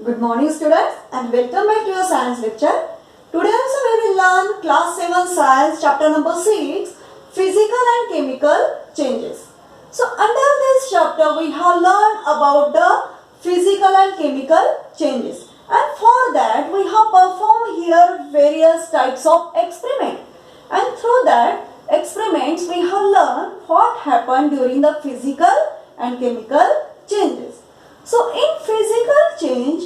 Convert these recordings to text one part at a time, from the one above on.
Good morning students and welcome back to your science lecture. Today also we will learn class 7 science chapter number 6 physical and chemical changes. So under this chapter we have learned about the physical and chemical changes, and for that we have performed here various types of experiment, and through that experiments we have learned what happened during the physical and chemical changes. So in physical change,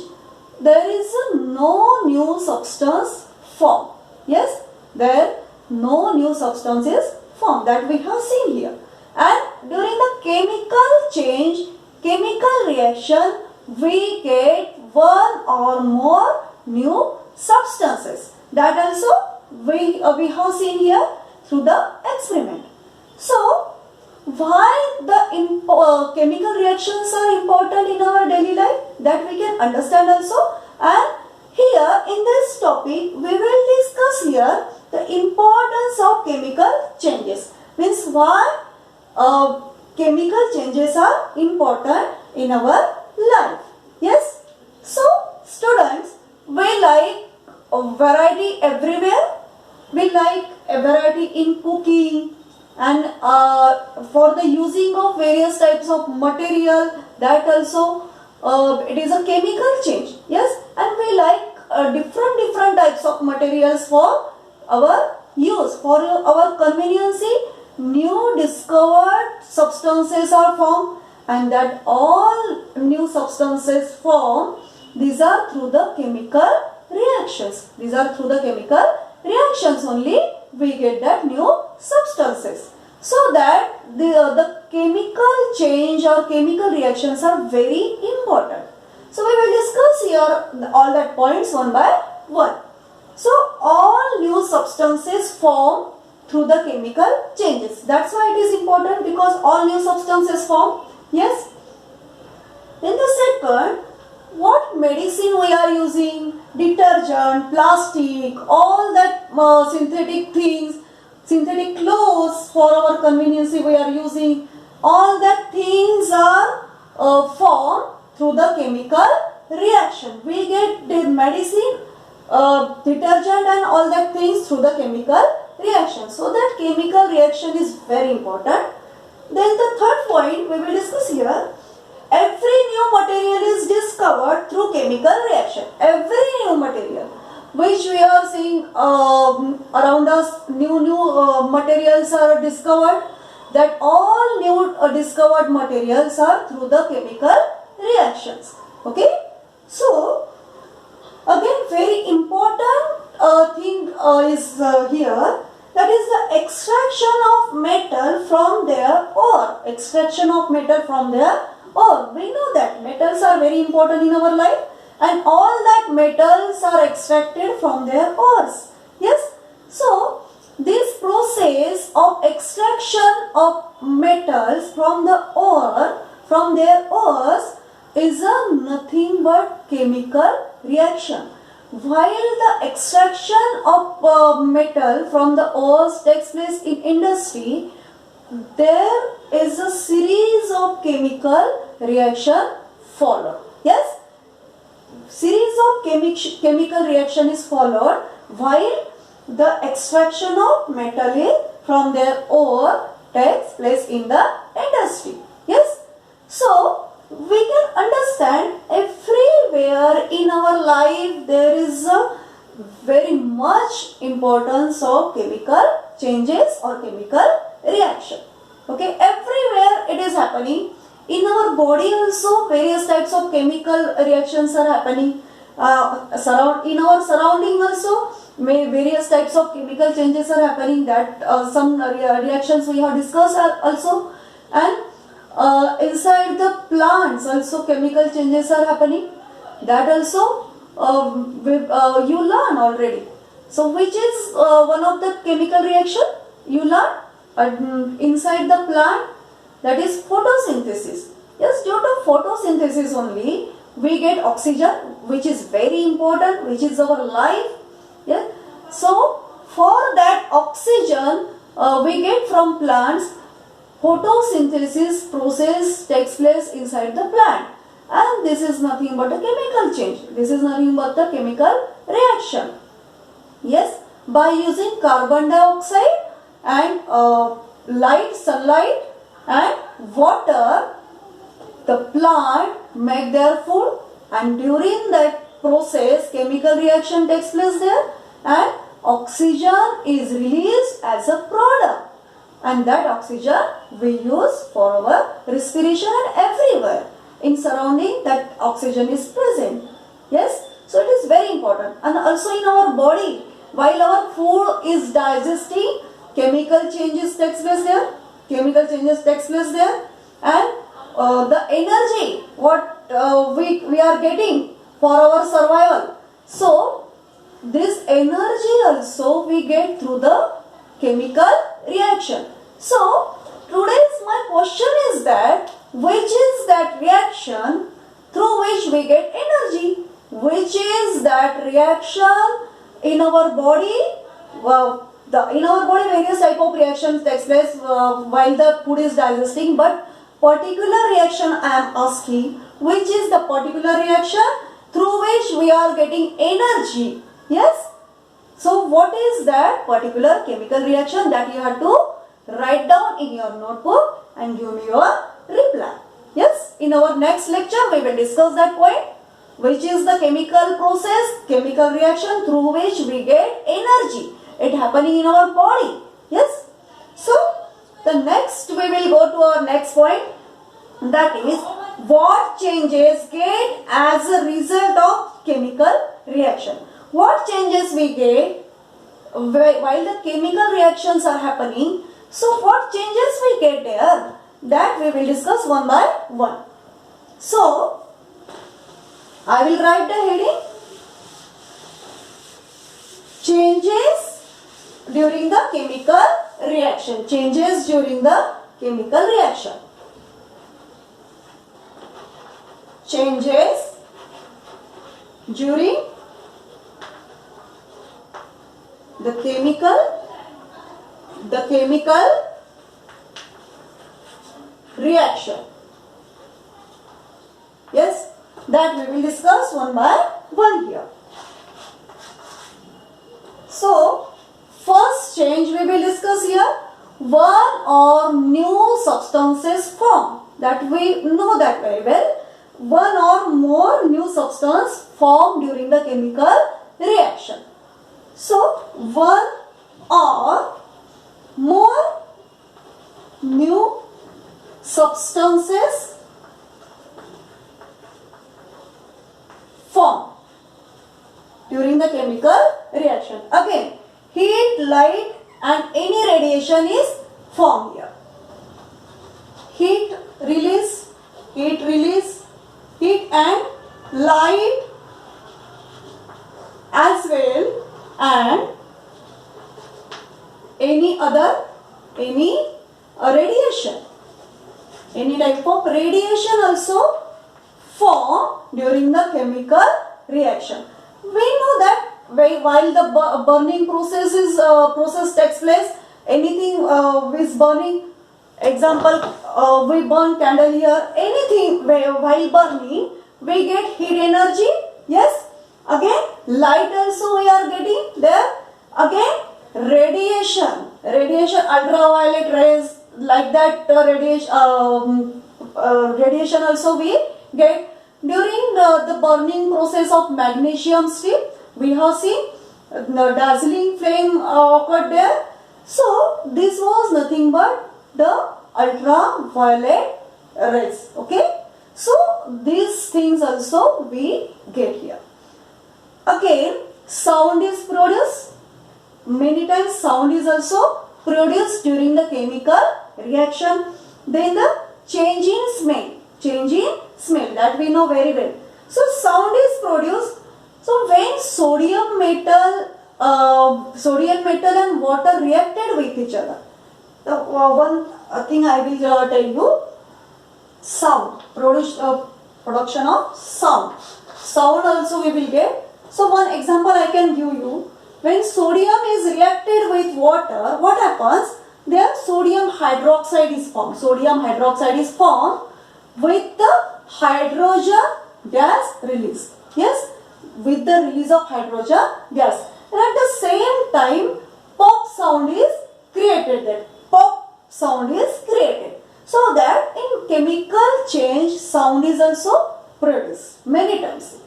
there is no new substance formed. Yes, there no new substance is formed, that we have seen here. And during the chemical change, chemical reaction, we get one or more new substances. That also we have seen here through the experiment. So why the chemical reactions are important in our daily life, that we can understand also. And here in this topic we will discuss here the importance of chemical changes, means why chemical changes are important in our life. Yes, so students, we like a variety everywhere. We like a variety in cooking, and for the using of various types of material, that also it is a chemical change. Yes, and we like different types of materials for our use, for our convenience. New discovered substances are formed, and that all new substances formed, these are through the chemical reactions. These are through the chemical reactions only we get that new substances. So that the chemical change or chemical reactions are very important. So we will discuss here all that points one by one. So all new substances form through the chemical changes. That's why it is important, because all new substances form. Yes. Then the second, what medicine we are using, detergent, plastic, all that synthetic things, synthetic clothes for our convenience we are using, all that things are formed through the chemical reaction. We get the medicine, detergent and all that things through the chemical reaction. So that chemical reaction is very important. Then the third point we will discuss here, every new material is discovered through chemical reaction. Every new material which we are seeing around us, new materials are discovered. That all new discovered materials are through the chemical reactions. Okay. So again, very important thing is here, that is the extraction of metal from their ore. Extraction of metal from their ore. We know that metals are very important in our life, and all that metals are extracted from their ores. Yes. So this process of extraction of metals from the ore, from their ores, is a nothing but chemical reaction. While the extraction of metal from the ores takes place in industry, there is a series of chemical reaction followed. Yes, series of chemical reaction is followed while the extraction of metal from their ore takes place in the industry. Yes, so we can understand everywhere in our life there is a very much importance of chemical changes or chemical reaction. Okay, everywhere it is happening. In our body also various types of chemical reactions are happening. In our surrounding also various types of chemical changes are happening. That some reactions we have discussed also, and inside the plants also chemical changes are happening. That also you learn already. So which is one of the chemical reaction you learn inside the plant, that is photosynthesis. Yes, due to photosynthesis only we get oxygen, which is very important, which is our life. Yes. So for that oxygen we get from plants, photosynthesis process takes place inside the plant, and this is nothing but a chemical change. This is nothing but the chemical reaction. Yes, by using carbon dioxide and light, sunlight and water, the plant make their food, and during that process chemical reaction takes place there and oxygen is released as a product, and that oxygen we use for our respiration and everywhere in surrounding that oxygen is present. Yes, so it is very important. And also in our body, while our food is digesting, chemical changes takes place there, and the energy what we are getting for our survival, so this energy also we get through the chemical reaction. So today's my question is that which is that reaction through which we get energy? Which is that reaction in our body? In our body various type of reactions takes place while the food is digesting, but particular reaction I am asking, which is the particular reaction through which we are getting energy? Yes. So what is that particular chemical reaction that you have to write down in your notebook and give me your reply. Yes. In our next lecture we will discuss that point. Which is the chemical process, chemical reaction through which we get energy. It happening in our body. Yes. So the next we will go to our next point, that is what changes get as a result of chemical reaction. What changes we get while the chemical reactions are happening. So what changes we get there, that we will discuss one by one. So I will write the heading, changes during the chemical reaction. Changes during the chemical reaction. Changes during the chemical reaction. Yes, that we will discuss one by one here. So first change we will discuss here, one or new substances form. That we know that very well. One or more new substance form during the chemical reaction. So one or more new substances form during the chemical reaction. Again, heat, light and any radiation is formed here. Heat and light as well, and any radiation, any type of radiation also form during the chemical reaction. We know that while the burning process takes place, anything is burning. Example, we burn candle here. Anything while burning, we get heat energy. Yes. Again, light also we are getting there. Again, radiation, ultraviolet rays, like that radiation also we get during the burning process of magnesium steel. We have seen the dazzling flame occurred there. So this was nothing but the ultraviolet rays. Okay. So these things also we get here. Again, sound is produced. Many times sound is also produced during the chemical reaction. Then the change in smell, that we know very well. So sound is produced. So when sodium metal and water reacted with each other, the one thing I will tell you, sound, production of sound also we will get. So one example I can give you, when sodium is reacted with water, what happens? There sodium hydroxide is formed. Sodium hydroxide is formed with the hydrogen release. Yes, with the release of hydrogen gas. And at the same time, pop sound is created. That pop sound is created. So that in chemical change, sound is also produced many times.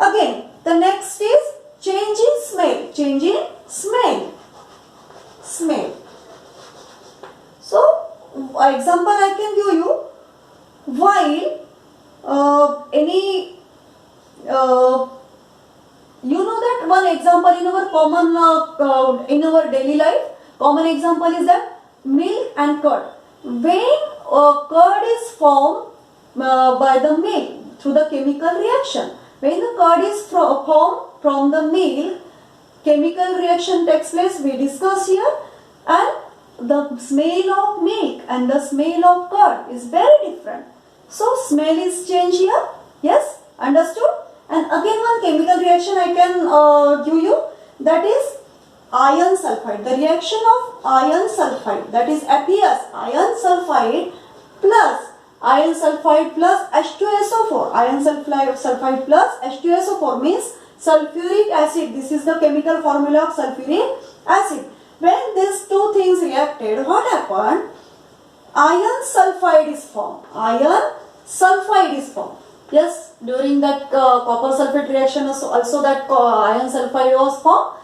Again, the next is change in smell. Change in smell. Smell. So, example I can give you. While you know that one example in our common in our daily life, common example is that milk and curd. When curd is formed by the milk through the chemical reaction, when the curd is formed from the milk, chemical reaction takes place, we discuss here, and the smell of milk and the smell of curd is very different. So smell is changed here. Yes, understood? And again one chemical reaction I can give you, that is iron sulfide. The reaction of iron sulfide, that is appears iron sulfide plus H2SO4. Iron sulfide plus H2SO4 means sulfuric acid. This is the chemical formula of sulfuric acid. When these two things reacted, what happened? Iron sulfide is formed. Iron sulfide is formed. Yes, during that copper sulfate reaction also that iron sulfide was formed.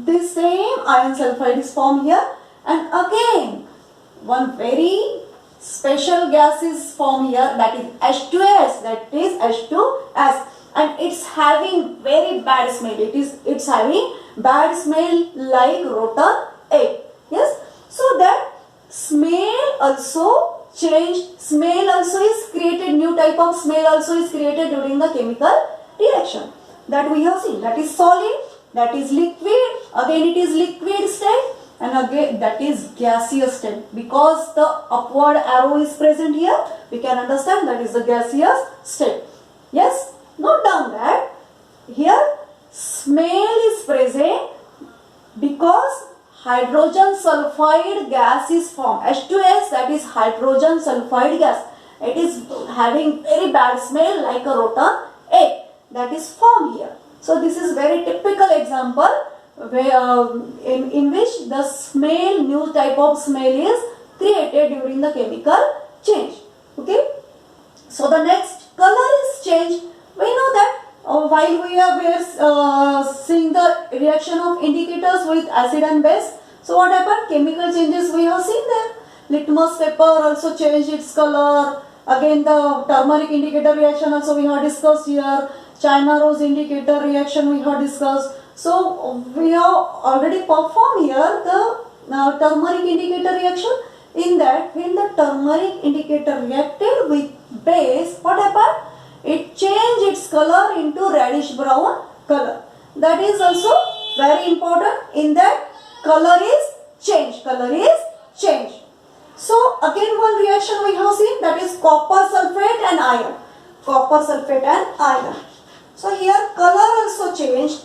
This same iron sulfide is formed here. And again, one very special gas is formed here, that is H2S. That is H2S. And it's having very bad smell. It's having bad smell like rotten egg. Yes. So that smell also changed. Smell also is created. New type of smell also is created during the chemical reaction. That we have seen. That is solid. That is liquid. Again it is liquid state. And again that is gaseous state. Because the upward arrow is present here, we can understand that is the gaseous state. Yes. Note down that here smell is present because hydrogen sulfide gas is formed. H2S, that is hydrogen sulfide gas. It is having very bad smell like a rotten egg. That is formed here. So this is very typical example where in which the smell, new type of smell is created during the chemical change. Okay. So the next, color is changed. We know that while we are seeing the reaction of indicators with acid and base. So what happened? Chemical changes we have seen there. Litmus paper also changed its color. Again the turmeric indicator reaction also we have discussed here. China rose indicator reaction we have discussed. So we have already performed here the turmeric indicator reaction. In that, when the turmeric indicator reacted with base, what happened? It changed its color into reddish brown color. That is also very important. In that, color is changed. Color is changed. So again one reaction we have seen, that is copper sulfate and iron. Copper sulfate and iron. So here color also changed.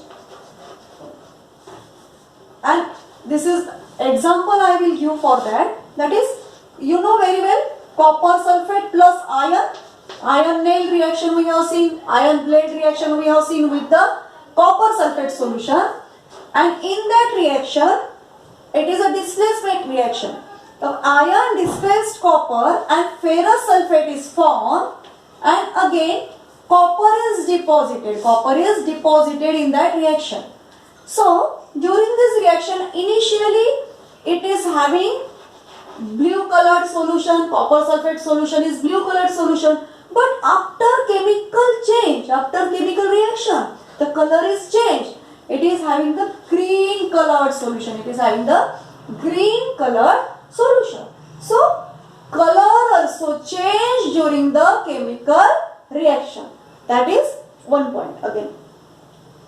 And this is example I will give for that. That is, you know very well, copper sulfate plus iron. Iron nail reaction we have seen, iron blade reaction we have seen with the copper sulfate solution. And in that reaction, it is a displacement reaction. The iron displaced copper and ferrous sulfate is formed, and again copper is deposited. Copper is deposited in that reaction. So during this reaction, initially it is having blue colored solution, copper sulfate solution is blue colored solution. But after chemical change, after chemical reaction, the color is changed. It is having the green colored solution. It is having the green colored solution. So color also changed during the chemical reaction. That is one point again.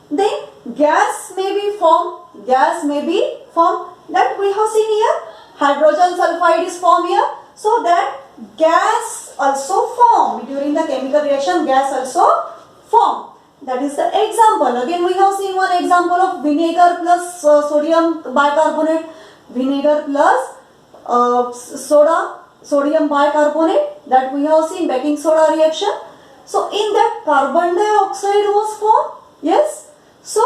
Then gas may be formed. Gas may be formed. That we have seen here. Hydrogen sulfide is formed here. So that gas also formed during the chemical reaction. Gas also formed. That is the example. Again we have seen one example of vinegar plus sodium bicarbonate. Vinegar plus sodium bicarbonate. That we have seen baking soda reaction. So in that carbon dioxide was formed. Yes. So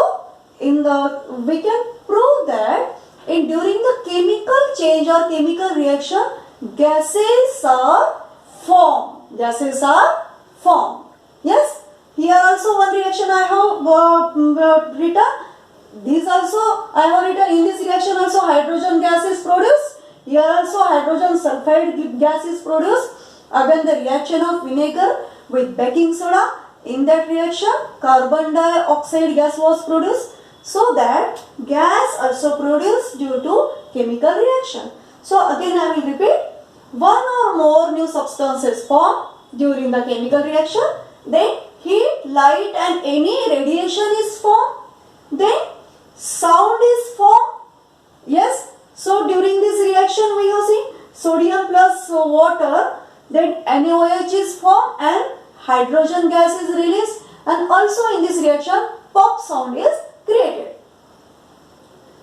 we can prove that during the chemical change or chemical reaction, gases are formed. Gases are formed. Yes. Here also one reaction I have written. This also I have written, in this reaction also hydrogen gas is produced. Here also hydrogen sulfide gas is produced. Again the reaction of vinegar with baking soda. In that reaction carbon dioxide gas was produced. So that gas also produced due to chemical reaction. So again I will repeat. One or more new substances formed during the chemical reaction. Then heat, light and any radiation is formed. Then sound is formed. Yes. So during this reaction we have seen sodium plus water, then NaOH is formed and hydrogen gas is released, and also in this reaction pop sound is created.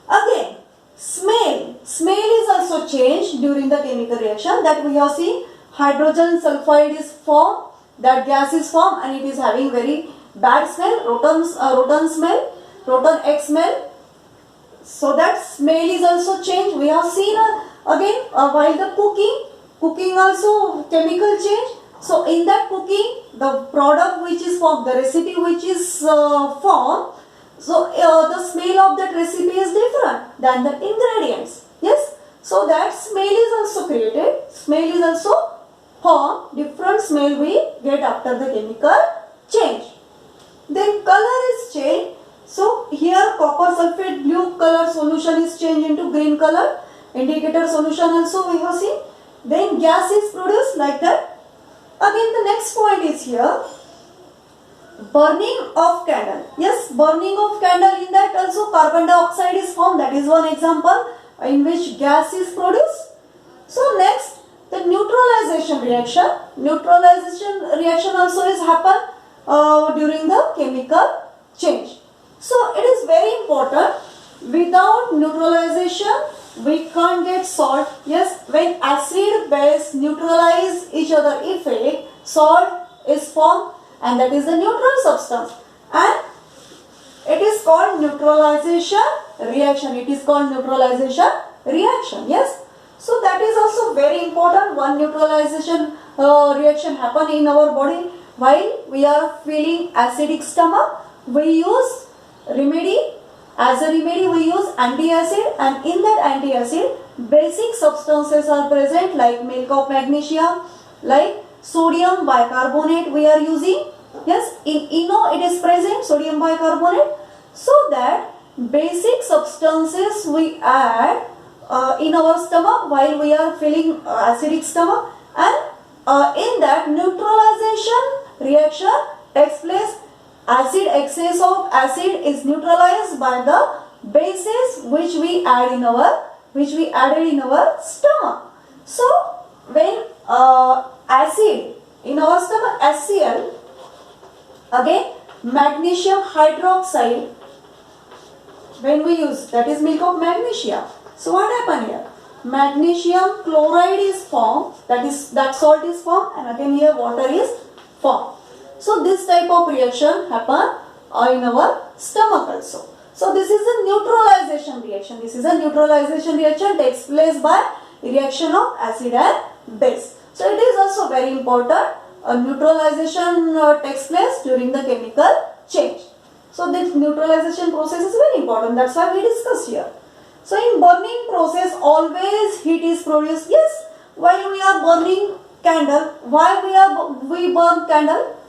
Again smell is also changed during the chemical reaction, that we have seen hydrogen sulfide is formed, that gas is formed and it is having very bad smell, rotten smell, rotten egg smell. So that smell is also changed. We have seen again while the cooking also chemical change. So in that cooking, the product which is formed, the recipe which is formed, so the smell of that recipe is different than the ingredients. Yes. So that smell is also created. Smell is also formed. Different smell we get after the chemical change. Then color is changed. So here copper sulfate blue color solution is changed into green color. Indicator solution also we have seen. Then gas is produced like that. Again the next point is here. Burning of candle. Yes, burning of candle, in that also carbon dioxide is formed. That is one example in which gas is produced. So next the neutralization reaction. Neutralization reaction also is happen during the chemical change. So it is very important. Without neutralization we can't get salt. Yes, when acid base neutralize each other effect, salt is formed and that is the neutral substance, and it is called neutralization reaction. It is called neutralization reaction. Yes. So that is also very important. One neutralization reaction happen in our body while we are feeling acidic stomach. We use remedy. As a remedy we use antacid, and in that antacid basic substances are present like milk of magnesia, like sodium bicarbonate we are using. Yes, in ENO it is present, sodium bicarbonate. So that basic substances we add in our stomach while we are feeling acidic stomach, and in that neutralization reaction takes place. Excess of acid is neutralized by the bases which we added in our stomach. So when acid in our stomach, HCl, again magnesium hydroxide when we use, that is milk of magnesia. So what happened here? Magnesium chloride is formed, that salt is formed, and again here water is formed. So this type of reaction happen in our stomach also. So this is a neutralization reaction. This is a neutralization reaction takes place by reaction of acid and base. So it is also very important. Neutralization takes place during the chemical change. So this neutralization process is very important. That's why we discussed here. So in burning process always heat is produced. Yes, while we are burning candle, why we burn candle?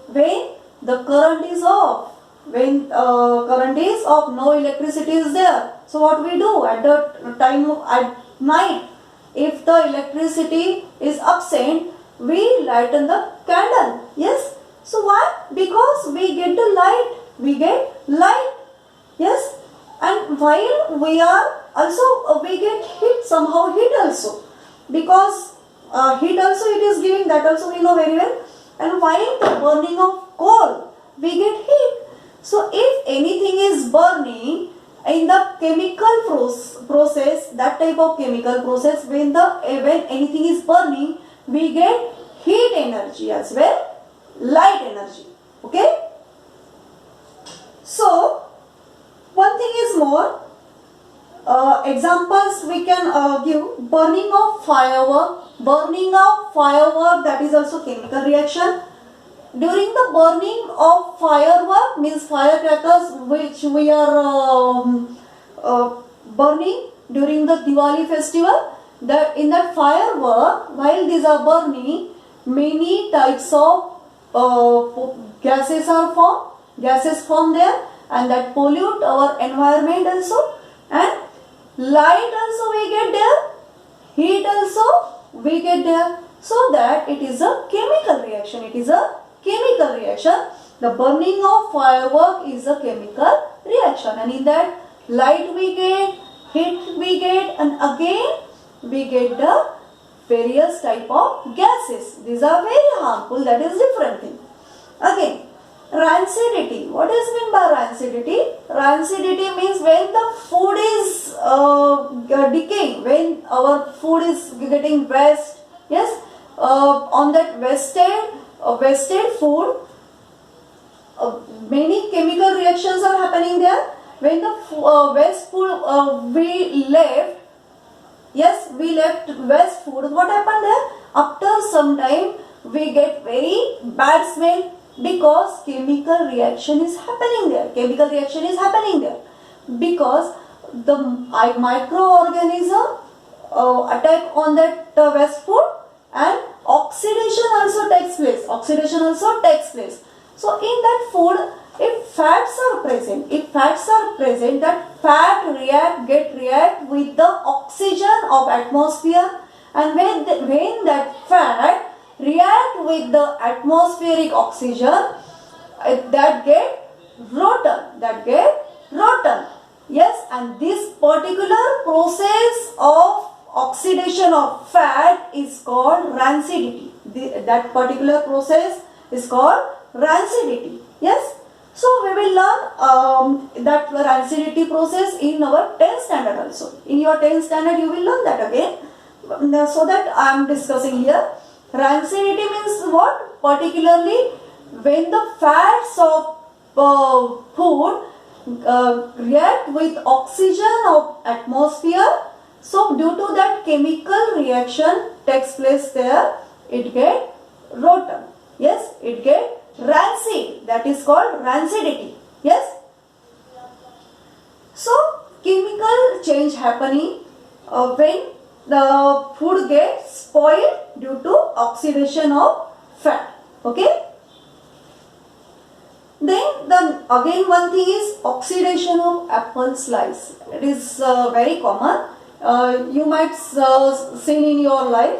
When the current is off, when current is off, no electricity is there. So what we do at the time at night, if the electricity is absent, we lighten the candle. Yes. So why? Because we get the light. We get light. Yes. And while we are also we get heat, somehow heat also, because heat also it is giving, that also we know very well. And while the burning of coal, we get heat. So if anything is burning in the chemical process, that type of chemical process, when anything is burning, we get heat energy as well. light energy. Okay. So one thing is more. Examples we can give: burning of firework. Burning of firework, that is also chemical reaction. During the burning of firework, means firecrackers which we are burning during the Diwali festival, that in that firework, while these are burning, many types of gases are formed, gases form there, and that pollute our environment also, and light also we get there, heat also we get there, so that it is a chemical reaction. It is a chemical reaction. The burning of firework is a chemical reaction, and in that light we get, heat we get, and again we get the various type of gases. These are very harmful. That is different thing. Again, rancidity. What is meant by rancidity? Rancidity means when the food is decaying, when our food is getting waste. Yes, on that wasted food, many chemical reactions are happening there. When the waste food we left, yes, we left waste food. What happened there? After some time, we get very bad smell, because chemical reaction is happening there. Chemical reaction is happening there because the microorganism attack on that waste food, and oxidation also takes place. Oxidation also takes place. So in that food, if fats are present, that fat react with the oxygen of atmosphere, and when that fat react with the atmospheric oxygen, that get rotten. Yes, and this particular process of oxidation of fat is called rancidity. That particular process is called rancidity. Yes. So we will learn that rancidity process in our 10th standard also. In your 10th standard you will learn that again. So that I am discussing here. Rancidity means what? Particularly when the fats of food react with oxygen of atmosphere. So due to that chemical reaction takes place there, it get rotten. Yes, it get rancid. That is called rancidity. Yes. So chemical change happening when the food gets spoiled due to oxidation of fat. Okay. Then again one thing is oxidation of apple slice. It is very common. You might seen in your life,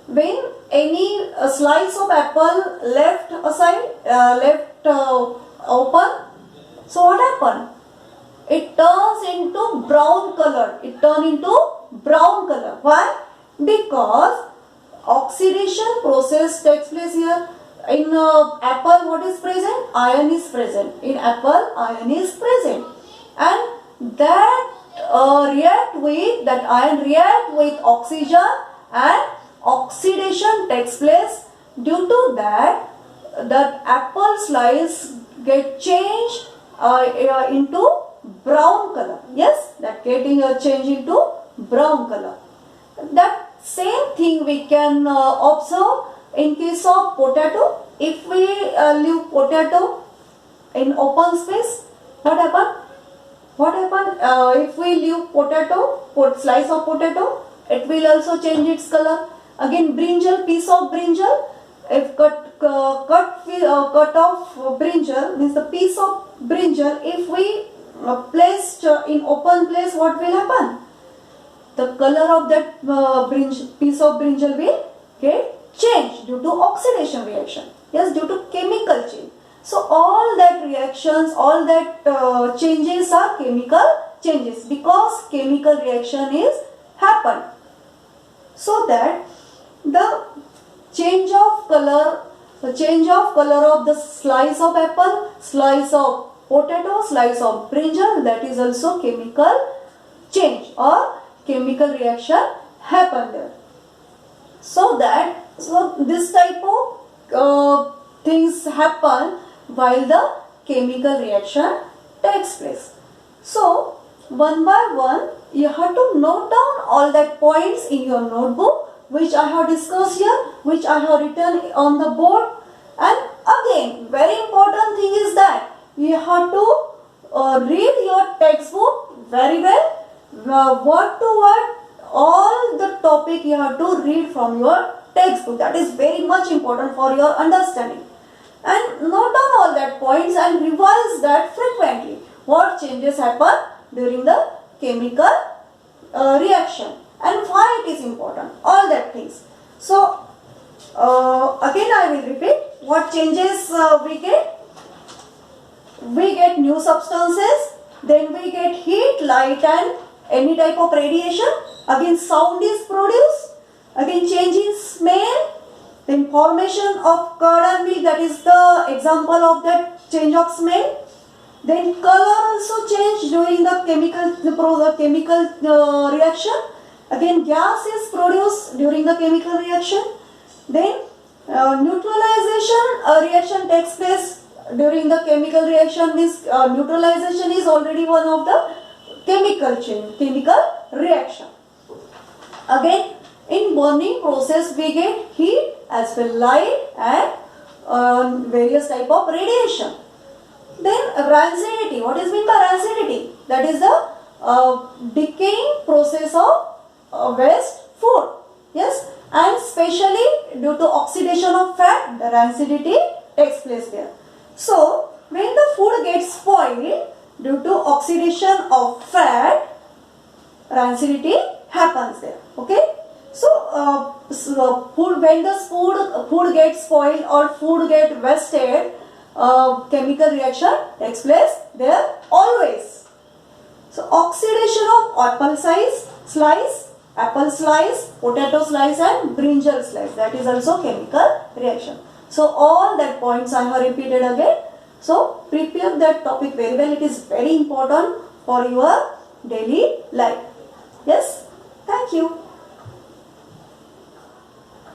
when any slice of apple left aside, open, so what happened? It turns into brown color. Why? Because oxidation process takes place here. In apple, what is present? Iron is present. In apple, iron is present, and that iron react with oxygen, and oxidation takes place. Due to that, the apple slice get changed into brown color. Yes, that getting change into brown color. That same thing we can observe in case of potato. If we leave potato in open space, what happen? If we leave slice of potato, it will also change its color. Again, piece of brinjal, if cut off brinjal, means the piece of brinjal, if we placed in open place, what will happen? The color of that piece of brinjal will get changed due to oxidation reaction. Yes, due to chemical change. So all that reactions, all that changes are chemical changes, because chemical reaction is happen. So that the change of color of the slice of apple, slice of potato, slice of brinjal, that is also chemical change or chemical reaction happen there. So this type of things happen while the chemical reaction takes place. So one by one you have to note down all that points in your notebook which I have discussed here, which I have written on the board. And again, very important thing is that you have to read your textbook very well, word to word, all the topic you have to read from your textbook. That is very much important for your understanding. And note down all that points and revise that frequently. What changes happen during the chemical reaction and why it is important, all that things. So again I will repeat what changes we get. We get new substances, then we get heat, light and any type of radiation. Again sound is produced, again change in smell, then formation of curd and milk, that is the example of that change of smell. Then color also change during the chemical reaction. Again gas is produced during the chemical reaction. Then neutralization reaction takes place during the chemical reaction, means neutralization is already one of the chemical reaction. Again in burning process we get heat as well light and various type of radiation. Then rancidity, what is meant by rancidity? That is the decaying process of waste food. Yes, and especially due to oxidation of fat, the rancidity takes place there. So when the food gets spoiled due to oxidation of fat, rancidity happens there. Okay. So when the food gets spoiled or food get wasted, chemical reaction takes place there always. So oxidation of apple slice, potato slice and brinjal slice, that is also chemical reaction. So all that points I have repeated again. So prepare that topic very well. It is very important for your daily life. Yes, thank you.